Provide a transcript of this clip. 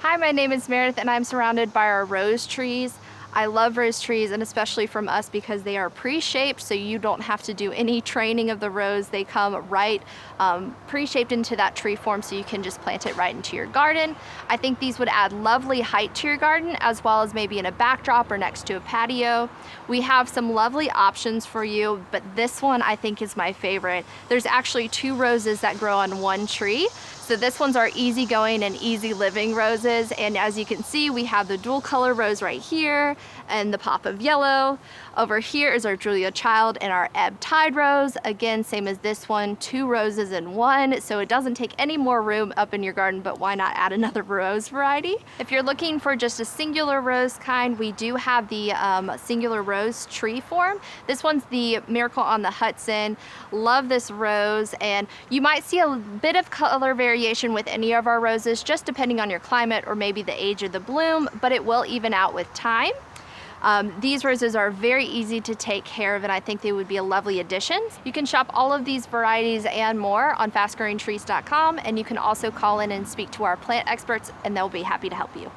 Hi, my name is Meredith and I'm surrounded by our rose trees. I love rose trees, and especially from us because they are pre-shaped, so you don't have to do any training of the rose. They come right pre-shaped into that tree form, so you can just plant it right into your garden. I think these would add lovely height to your garden, as well as maybe in a backdrop or next to a patio. We have some lovely options for you, but this one I think is my favorite. There's actually 2 roses that grow on one tree. So this one's our easygoing and easy living roses, and as you can see, we have the dual color rose right here and the pop of yellow. Over here is our Julia Child and our Ebb Tide rose. Again, same as this one, 2 roses in one, so it doesn't take any more room up in your garden, but why not add another rose variety? If you're looking for just a singular rose kind, we do have the singular rose tree form. This one's the Miracle on the Hudson. Love this rose, and you might see a bit of color variation with any of our roses, just depending on your climate or maybe the age of the bloom, but it will even out with time. These roses are very easy to take care of, and I think they would be a lovely addition. You can shop all of these varieties and more on fastgrowingtrees.com, and you can also call in and speak to our plant experts, and they'll be happy to help you.